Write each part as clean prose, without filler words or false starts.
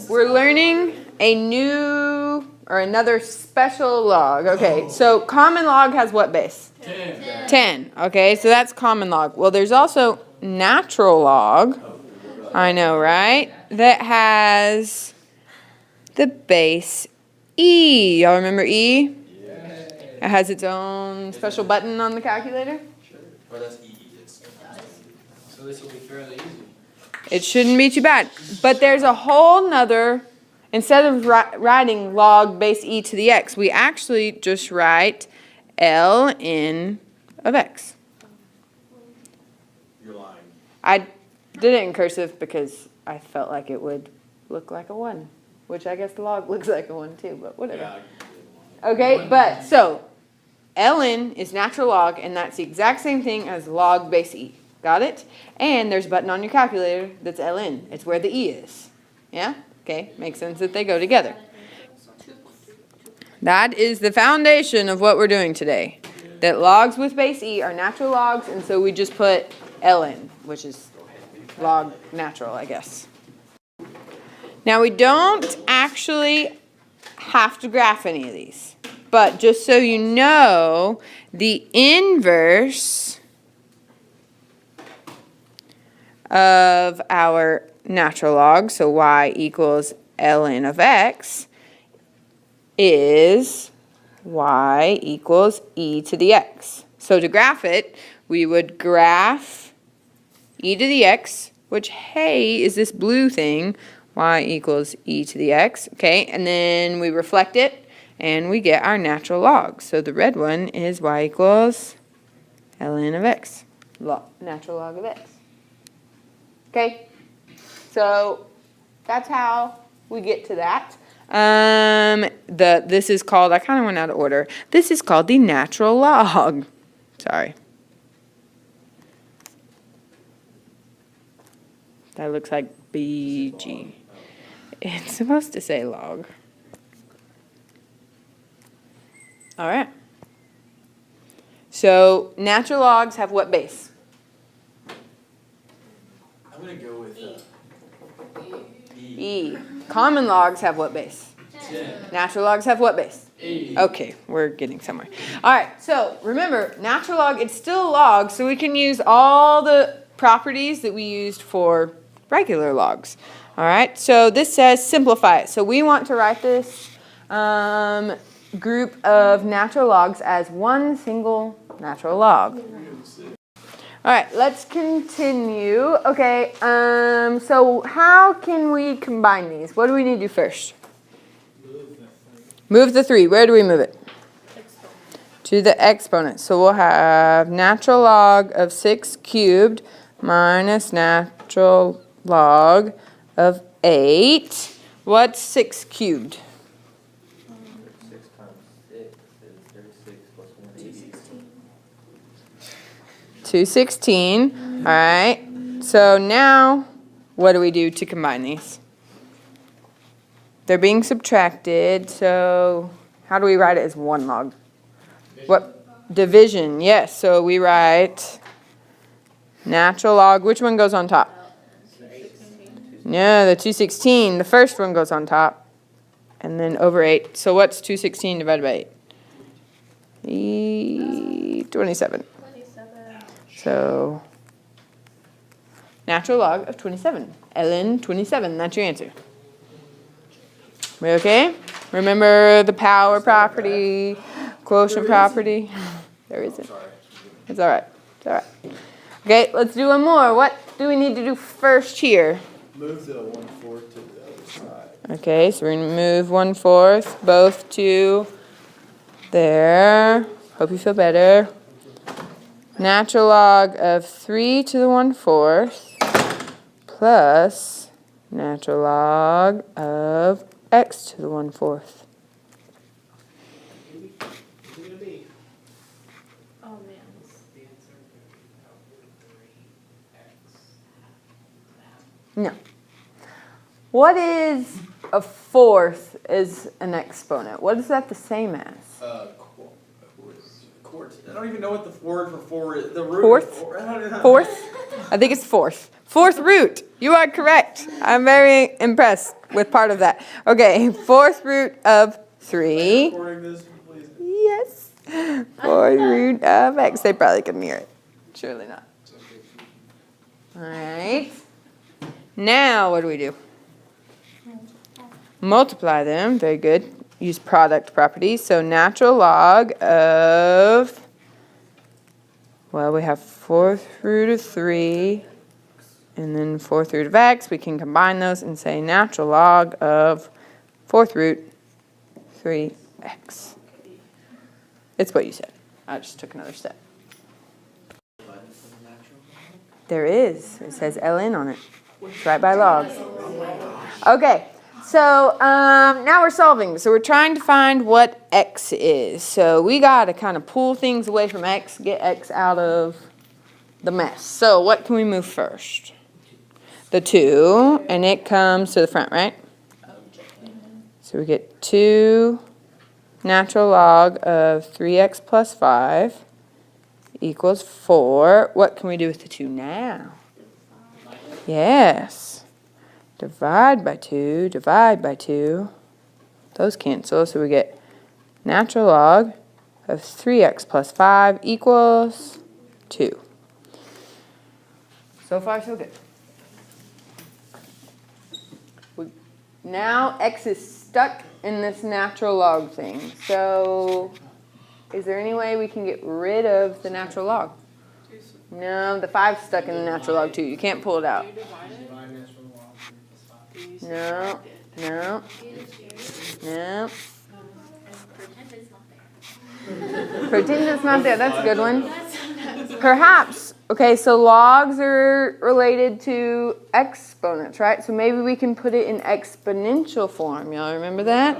We're learning a new or another special log. Okay, so common log has what base? 10. 10. Okay, so that's common log. Well, there's also natural log. I know, right? That has the base E. Y'all remember E? It has its own special button on the calculator. Sure. Or that's E. So this will be fairly easy. It shouldn't be too bad. But there's a whole nother, instead of writing log base E to the x, we actually just write ln of x. You're lying. I did it in cursive because I felt like it would look like a 1, which I guess the log looks like a 1 too, but whatever. Yeah, okay, but so ln is natural log, and that's the exact same thing as log base E. Got it? And there's a button on your calculator that's ln. It's where the E is. Yeah? Okay, makes sense that they go together. That is the foundation of what we're doing today. That logs with base E are natural logs, and so we just put ln, which is log natural, I guess. Now we don't actually have to graph any of these, but just so you know, the inverse of our natural log, so y equals ln of x, is y equals e to the x. So to graph it, we would graph e to the x, which, hey, is this blue thing, y equals e to the x, okay, and then we reflect it, and we get our natural log. So the red one is y equals ln of x, natural log of x. Okay, so that's how we get to that. This is called, I kind of went out of order. This is called the natural log. Sorry. That looks like BG. It's supposed to say log. All right. So natural logs have what base? I'm going to go with E. Common logs have what base? 10. Natural logs have what base? E. Okay, we're getting somewhere. All right, so remember, natural log, it's still a log, so we can use all the properties that we used for regular logs. All right, so this says simplify it. So we want to write this group of natural logs as one single natural log. All right, let's continue. Okay, so how can we combine these? What do we need to do first? Move the 3. Where do we move it? To the exponent. So we'll have natural log of 6 cubed minus natural log of 8. What's 6 cubed? 6 times 6 is 36 plus 180. 216. All right. So now, what do we do to combine these? They're being subtracted. So how do we write it as one log? What? Division. Yes. So we write natural log. Which one goes on top? No, the 216. The first one goes on top. And then over 8. So what's 216 divided by 8? 27. So, natural log of 27. ln 27. That's your answer. We okay? Remember the power property, quotient property? There isn't. It's all right. It's all right. Okay, let's do one more. What do we need to do first here? Move the 1/4 to the other side. Okay, so we're going to move 1/4 both to there. Hope you feel better. Natural log of 3 to the 1/4 plus natural log of x to the 1/4. Oh man. No. What is a fourth as an exponent? What is that the same as? Quart. I don't even know what the word for four is. The root Fourth? of four. I don't know. Fourth? I think it's fourth. Fourth root. You are correct. I'm very impressed with part of that. Okay, fourth root of 3. Recording this, please. Yes. Fourth root of x. They probably can hear it. Surely not. All right. Now what do? Multiply them. Very good. Use product properties. So natural log of, well, we have fourth root of 3 and then fourth root of x. We can combine those and say natural log of fourth root 3x. It's what you said. I just took another step. There is. It says ln on it. It's right by logs. Okay. So now we're solving. So we're trying to find what x is. So we got to kind of pull things away from x, get x out of the mess. So what can we move first? The 2, and it comes to the front, right? So we get 2 natural log of 3x plus 5 equals 4. What can we do with the 2 now? Yes. Divide by 2, divide by 2. Those cancel, so we get natural log of 3x plus 5 equals 2. So far, so good. Now x is stuck in this natural log thing. So is there any way we can get rid of the natural log? No, the 5's stuck in the natural log too. You can't pull it out. No, no, no. Pretend it's not there. That's a good one. Perhaps. Okay, so logs are related to exponents, right? So maybe we can put it in exponential form. Y'all remember that?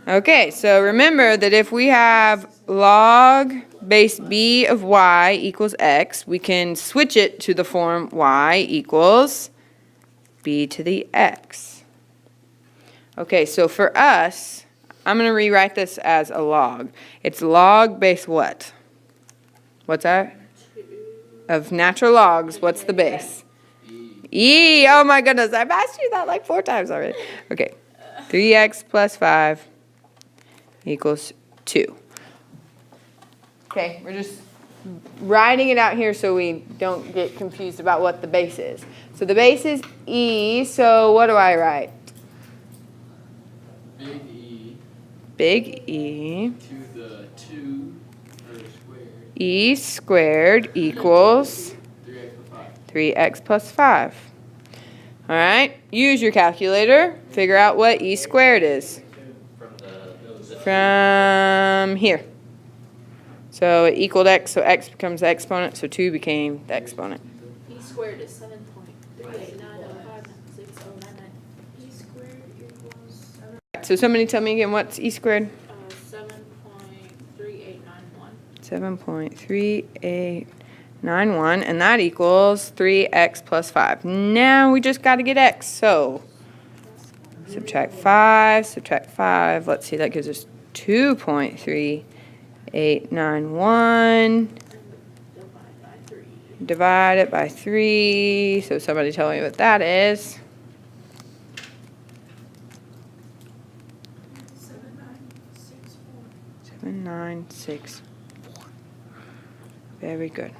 Okay, so remember that if we have log base b of y equals x, we can switch it to the form y equals b to the x. Okay, so for us, I'm going to rewrite this as a log. It's log base what? What's that? Of natural logs, what's the base? E. Oh my goodness, I've asked you that like 4 times already. Okay, 3x plus 5 equals 2. Okay, we're just writing it out here so we don't get confused about what the base is. So the base is E, so what do I write? Big E. To the 2 squared. E squared equals 3x plus 5. All right, use your calculator. Figure out what E squared is. From here. So it equaled x, so x becomes the exponent, so 2 became the exponent. E squared is 7.389056099. E squared equals So somebody tell me again, what's E squared? 7.3891. 7.3891, and that equals 3x plus 5. Now we just got to get x, so subtract 5, let's see, that gives us 2.3891, divide it by 3, so somebody tell me what that is. 7964. Very good.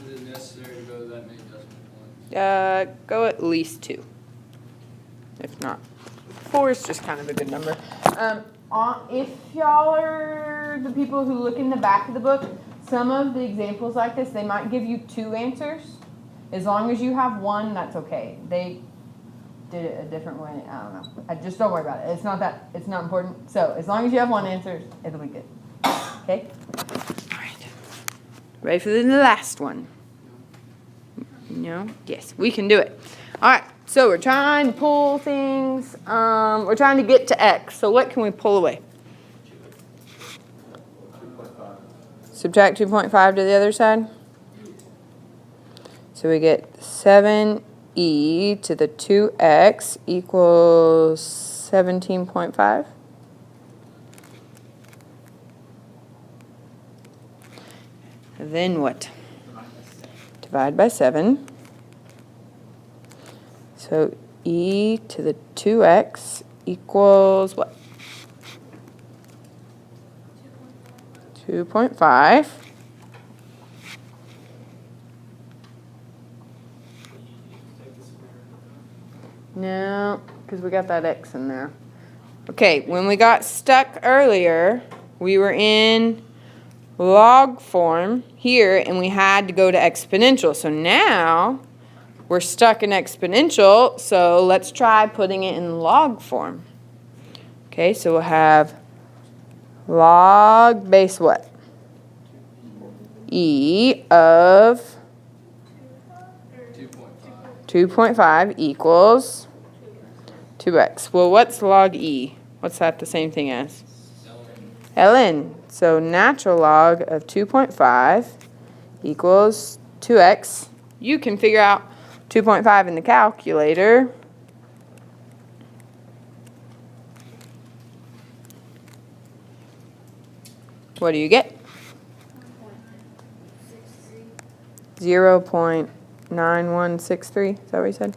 Is it necessary to go that many decimal points? Go at least 2. If not, 4 is just kind of a good number. If y'all are the people who look in the back of the book, some of the examples like this, they might give you 2 answers. As long as you have 1, that's okay. They did it a different way. I don't know. Just don't worry about it. It's not important. So as long as you have 1 answer, it'll be good. Okay? All right. Ready for the last one? No? Yes, we can do it. All right. So we're trying to pull things. We're trying to get to x. So what can we pull away? 2.5. Subtract 2.5 to the other side. So we get 7e to the 2x equals 17.5. Then what? divide by 7. So e to the 2x equals what? 2.5. No, because we got that x in there. Okay, when we got stuck earlier, we were in log form here, and we had to go to exponential. So now we're stuck in exponential, so let's try putting it in log form. Okay, so we'll have log base what? E of 2.5 equals 2x. Well, what's log E? What's that the same thing as? ln. So natural log of 2.5 equals 2x. You can figure out 2.5 in the calculator. What do you get? 0.9163. Is that what you said?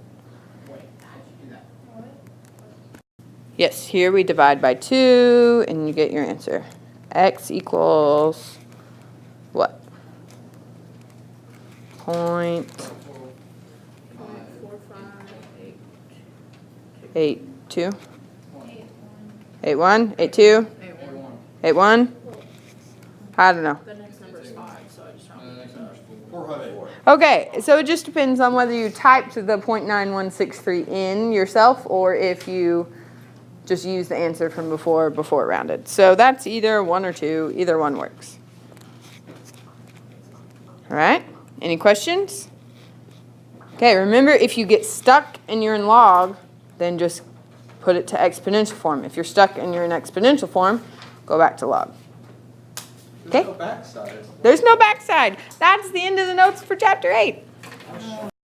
Yes, here we divide by 2 and you get your answer. X equals what? 0.82? 81? 82? 81? I don't know. The next number is 5, so I just rounded it up. 400. Okay, so it just depends on whether you typed the 0.9163 in yourself or if you just use the answer from before it rounded. So that's either 1 or 2. Either one works. All right, any questions? Okay, remember if you get stuck and you're in log, then just put it to exponential form. If you're stuck and you're in exponential form, go back to log. There's no backside. There's no backside. That's the end of the notes for chapter 8.